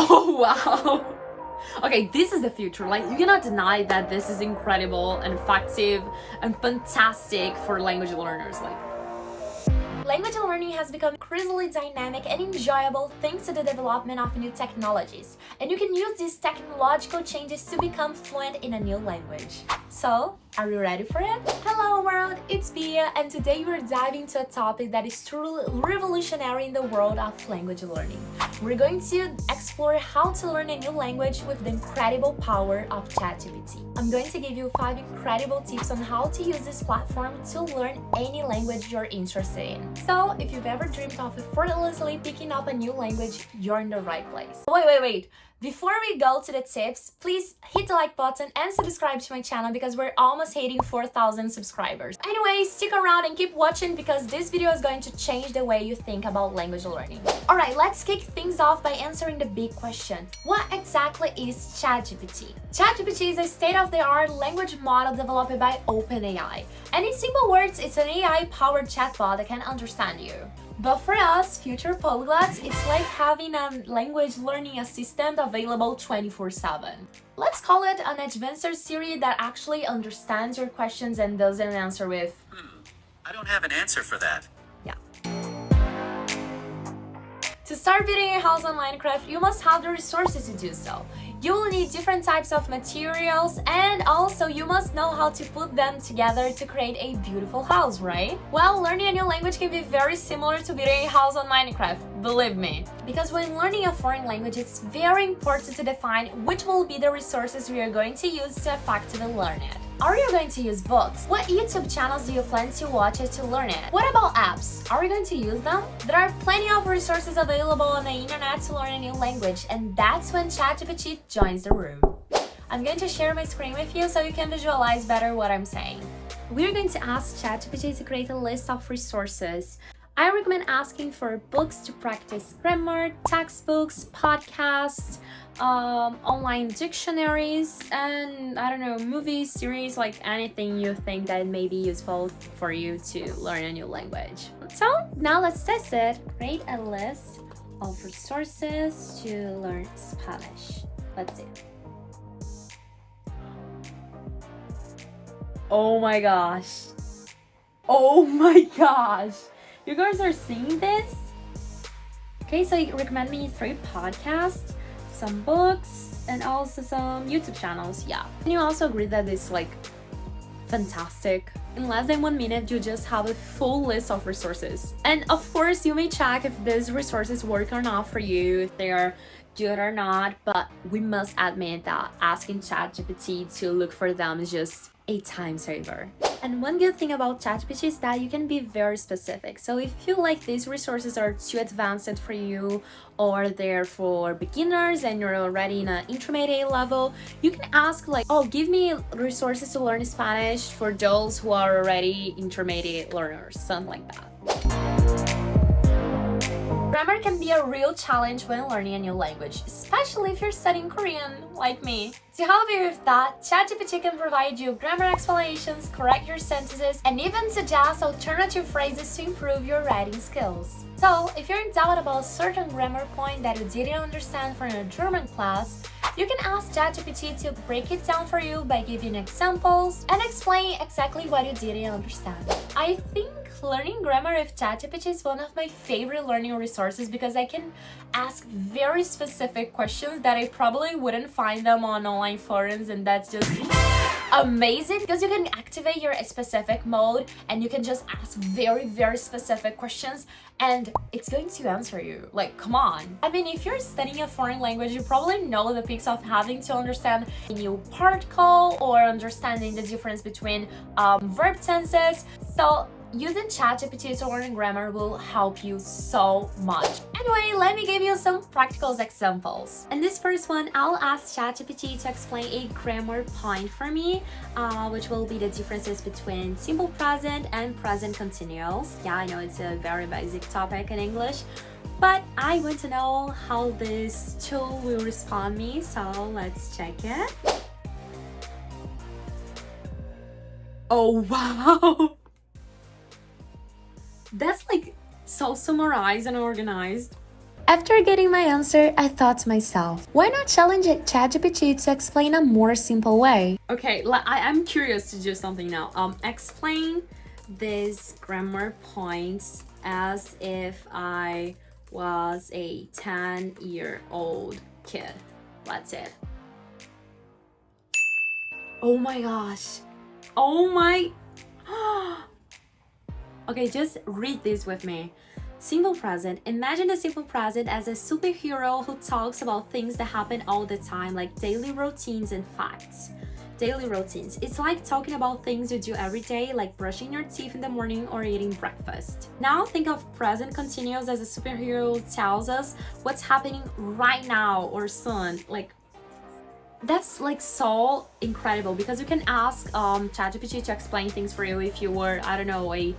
Oh, wow. Okay, this is the future. Like, you cannot deny that this is incredible and effective and fantastic for language learners. Like, language learning has become increasingly dynamic and enjoyable thanks to the development of new technologies. And you can use these technological changes to become fluent in a new language. So, are you ready for it? Hello world, it's Bia, and today we're diving into a topic that is truly revolutionary in the world of language learning. We're going to explore how to learn a new language with the incredible power of Chat GPT. I'm going to give you 5 incredible tips on how to use this platform to learn any language you're interested in. So, if you've ever dreamed of effortlessly picking up a new language, you're in the right place. Wait. Before we go to the tips, please hit the like button and subscribe to my channel because we're almost hitting 4,000 subscribers. Anyway, stick around and keep watching because this video is going to change the way you think about language learning. Alright, let's kick things off by answering the big question. What exactly is ChatGPT? ChatGPT is a state-of-the-art language model developed by OpenAI. And in simple words, it's an AI-powered chatbot that can understand you. But for us, future polyglots, it's like having a language learning assistant available 24/7. Let's call it an advanced Siri that actually understands your questions and doesn't answer with, I don't have an answer for that. yeah. To start building a house on Minecraft, you must have the resources to do so. You will need different types of materials, and also you must know how to put them together to create a beautiful house, right? Well, learning a new language can be very similar to building a house on Minecraft, believe me. Because when learning a foreign language, it's very important to define which will be the resources we are going to use to effectively learn it. Are you going to use books? What YouTube channels do you plan to watch to learn it? What about apps? Are we going to use them? There are plenty of resources available on the internet to learn a new language, and that's when ChatGPT joins the room. I'm going to share my screen with you so you can visualize better what I'm saying. We're going to ask ChatGPT to create a list of resources. I recommend asking for books to practice grammar, textbooks, podcasts, online dictionaries, and I don't know, movies, series, like anything you think that may be useful for you to learn a new language. So now let's test it. Create a list of resources to learn Spanish. Let's see. Oh my gosh. Oh my gosh. You guys are seeing this? Okay, so you recommend me 3 podcasts, some books, and also some YouTube channels. Yeah. Can you also agree that it's like fantastic? In less than 1 minute, you just have a full list of resources. And of course, you may check if these resources work or not for you, if they are good or not, but we must admit that asking ChatGPT to look for them is just a time saver. And one good thing about ChatGPT is that you can be very specific. So if you feel like these resources are too advanced for you, or they're for beginners and you're already in an intermediate level, you can ask like, oh, give me resources to learn Spanish for those who are already intermediate learners, something like that. Grammar can be a real challenge when learning a new language, especially if you're studying Korean, like me. To help you with that, ChatGPT can provide you grammar explanations, correct your sentences, and even suggest alternative phrases to improve your writing skills. So, if you're in doubt about a certain grammar point that you didn't understand from your German class, you can ask ChatGPT to break it down for you by giving examples and explain exactly what you didn't understand. I think learning grammar with ChatGPT is one of my favorite learning resources because I can ask very specific questions that I probably wouldn't find them on online forums, and that's just amazing because you can activate your specific mode and you can just ask very specific questions and it's going to answer you. Like, come on. I mean, if you're studying a foreign language, you probably know the peaks of having to understand a new particle or understanding the difference between verb tenses. So using ChatGPT to learn grammar will help you so much. Anyway, let me give you some practical examples. In this first one, I'll ask ChatGPT to explain a grammar point for me, which will be the differences between simple present and present continuous. Yeah, I know it's a very basic topic in English, but I want to know how this tool will respond me, so let's check it. Oh, wow! That's like so summarized and organized. After getting my answer, I thought to myself, why not challenge ChatGPT to explain a more simple way? Okay, I'm curious to do something now. Explain these grammar points as if I was a 10-year-old kid. That's it. Oh my gosh. Oh my... Okay, just read this with me. Simple present. Imagine the simple present as a superhero who talks about things that happen all the time, like daily routines and facts. Daily routines. It's like talking about things you do every day, like brushing your teeth in the morning or eating breakfast. Now think of present continuous as a superhero who tells us what's happening right now or soon. Like, that's like so incredible because you can ask ChatGPT to explain things for you if you were, I don't know, a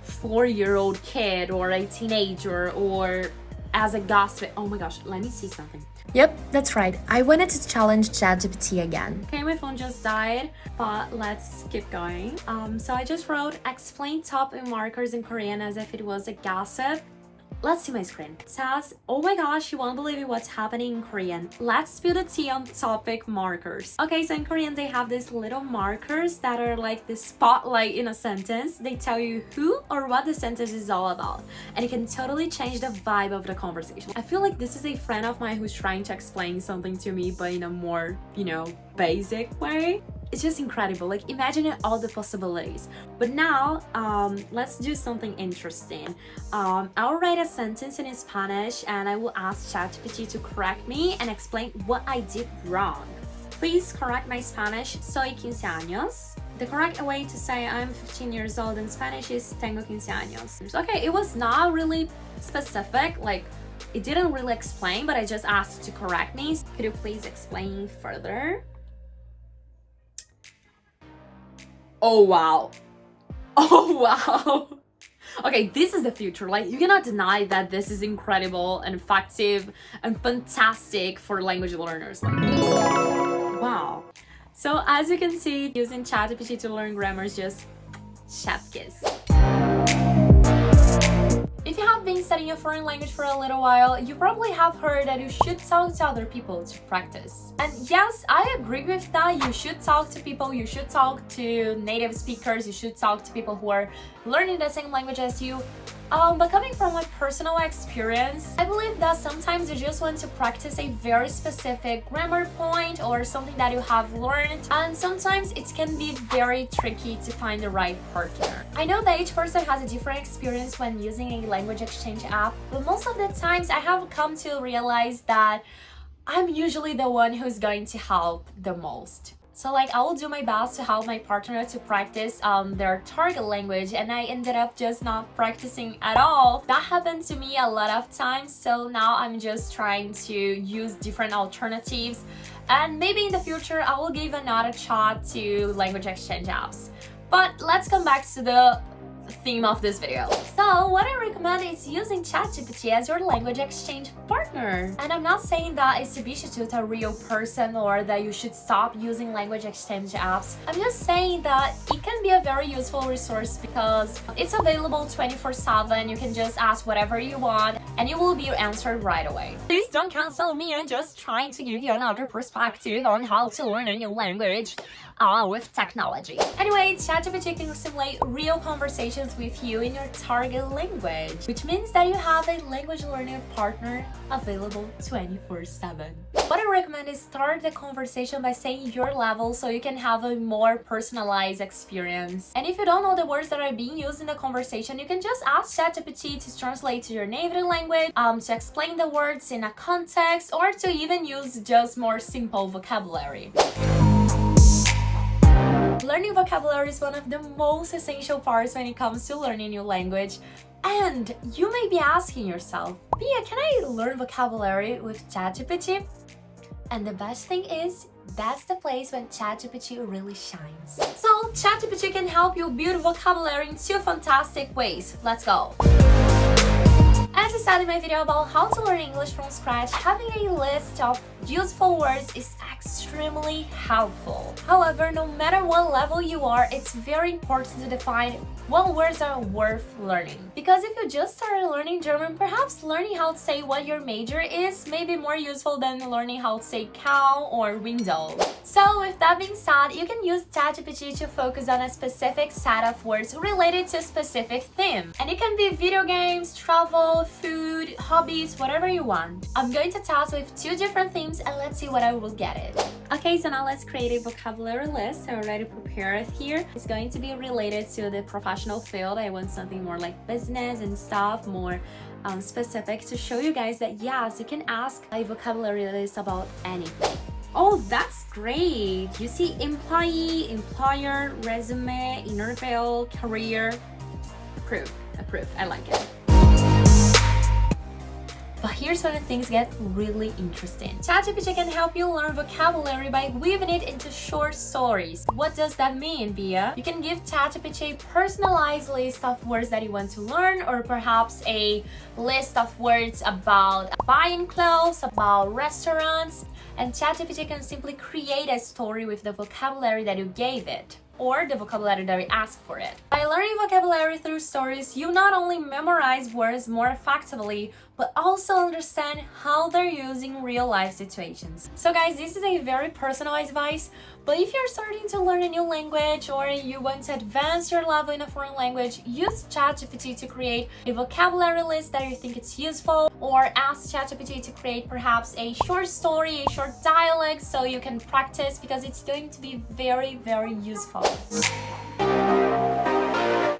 4-year-old kid or a teenager or as a gossip. Oh my gosh, let me see something. Yep, that's right. I wanted to challenge ChatGPT again. Okay, my phone just died, but let's keep going. So I just wrote explain topic markers in Korean as if it was a gossip. Let's see my screen. It says, oh my gosh, you won't believe what's happening in Korean. Let's spill the tea on topic markers. Okay, so in Korean, they have these little markers that are like the spotlight in a sentence. They tell you who or what the sentence is all about. And it can totally change the vibe of the conversation. I feel like this is a friend of mine who's trying to explain something to me, but in a more, basic way. It's just incredible. Like, imagine all the possibilities. But now, let's do something interesting. I'll write a sentence in Spanish and I will ask ChatGPT to correct me and explain what I did wrong. Please correct my Spanish. Soy 15 años. The correct way to say I'm 15 years old in Spanish is tengo 15 años. Okay, it was not really specific. Like, it didn't really explain, but I just asked to correct me. Could you please explain further? Oh wow. Oh wow. Okay, this is the future. Like, you cannot deny that this is incredible and effective and fantastic for language learners. Like, wow. So as you can see, using ChatGPT to learn grammar is just chef kiss. If you have been studying a foreign language for a little while, you probably have heard that you should talk to other people to practice. And yes, I agree with that. You should talk to people, you should talk to native speakers, you should talk to people who are learning the same language as you. But coming from my personal experience, I believe that sometimes you just want to practice a very specific grammar point or something that you have learned, and sometimes it can be very tricky to find the right partner. I know that each person has a different experience when using a language exchange app, but most of the times I have come to realize that I'm usually the one who's going to help the most. So like, I will do my best to help my partner to practice their target language, and I ended up just not practicing at all. That happened to me a lot of times, so now I'm just trying to use different alternatives, and maybe in the future I will give another shot to language exchange apps. But let's come back to the theme of this video. So what I recommend is using ChatGPT as your language exchange partner. And I'm not saying that it's to be a real person or that you should stop using language exchange apps. I'm just saying that it can be a very useful resource because it's available 24/7. You can just ask whatever you want and it will be answered right away. Please don't cancel me. I'm just trying to give you another perspective on how to learn a new language with technology. Anyway, ChatGPT can simulate real conversations with you in your target language, which means that you have a language learning partner available 24/7. What I recommend is start the conversation by saying your level so you can have a more personalized experience. And if you don't know the words that are being used in the conversation, you can just ask ChatGPT to translate to your native language, to explain the words in a context, or to even use just more simple vocabulary. Learning vocabulary is one of the most essential parts when it comes to learning a new language. And you may be asking yourself, Pia, can I learn vocabulary with ChatGPT? And the best thing is, that's the place when ChatGPT really shines. So ChatGPT can help you build vocabulary in 2 fantastic ways. Let's go! As I said in my video about how to learn English from scratch, having a list of useful words is extremely helpful. However, no matter what level you are, it's very important to define what words are worth learning. Because if you just started learning German, perhaps learning how to say what your major is may be more useful than learning how to say cow or window. So with that being said, you can use ChatGPT to focus on a specific set of words related to a specific theme. And it can be video games, travel, food, hobbies, whatever you want. I'm going to test with 2 different themes and let's see what I will get it. Okay, so now let's create a vocabulary list. I already prepared here. It's going to be related to the professional field. I want something more like business and stuff, more specific to show you guys that yes, you can ask a vocabulary list about anything. Oh, that's great. You see employee, employer, resume, interview, career. Approved. I like it. But here's where things get really interesting. ChatGPT can help you learn vocabulary by weaving it into short stories. What does that mean, Bia? You can give ChatGPT a personalized list of words that you want to learn, or perhaps a list of words about buying clothes, about restaurants, and ChatGPT can simply create a story with the vocabulary that you gave it, or the vocabulary that we asked for it. By learning vocabulary through stories, you not only memorize words more effectively, but also understand how they're used in real-life situations. So guys, this is a very personalized advice, but if you're starting to learn a new language or you want to advance your level in a foreign language, use ChatGPT to create a vocabulary list that you think it's useful, or ask ChatGPT to create perhaps a short story, a short dialect so you can practice, because it's going to be very, very useful.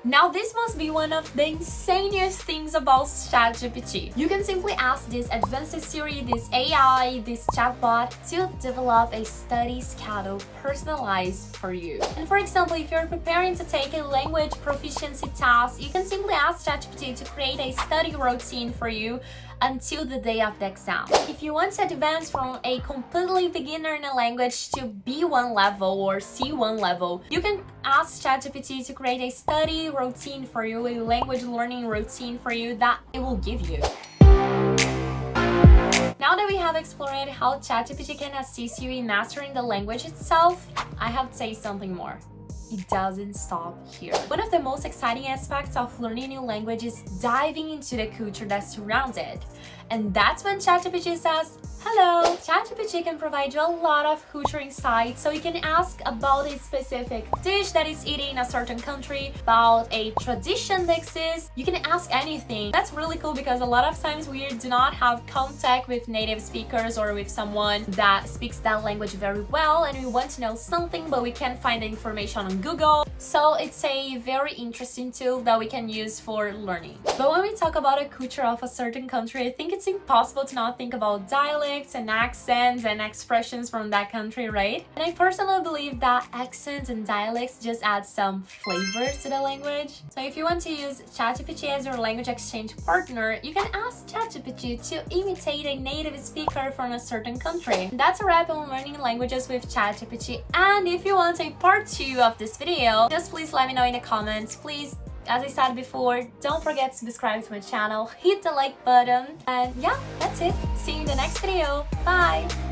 Now this must be one of the insanest things about ChatGPT. You can simply ask this advanced Siri, this AI, this chatbot to develop a study schedule personalized for you. And for example, if you're preparing to take a language proficiency test, you can simply ask ChatGPT to create a study routine for you until the day of the exam. If you want to advance from a completely beginner in a language to B1 level or C1 level, you can ask ChatGPT to create a study routine for you, a language learning routine for you that it will give you. Now that we have explored how ChatGPT can assist you in mastering the language itself, I have to say something more. It doesn't stop here. One of the most exciting aspects of learning a new language is diving into the culture that surrounds it. And that's when ChatGPT says, hello! ChatGPT can provide you a lot of culture insights, so you can ask about a specific dish that is eaten in a certain country, about a tradition that exists. You can ask anything. That's really cool because a lot of times we do not have contact with native speakers or with someone that speaks that language very well, and we want to know something but we can't find the information on Google. So it's a very interesting tool that we can use for learning. But when we talk about a culture of a certain country, I think it's impossible to not think about dialects and accents and expressions from that country, right? And I personally believe that accents and dialects just add some flavor to the language. So if you want to use ChatGPT as your language exchange partner, you can ask ChatGPT to imitate a native speaker from a certain country. That's a wrap on learning languages with ChatGPT. And if you want a part 2 of this video, just please let me know in the comments. Please, as I said before, don't forget to subscribe to my channel, hit the like button, and yeah, that's it. See you in the next video. Bye!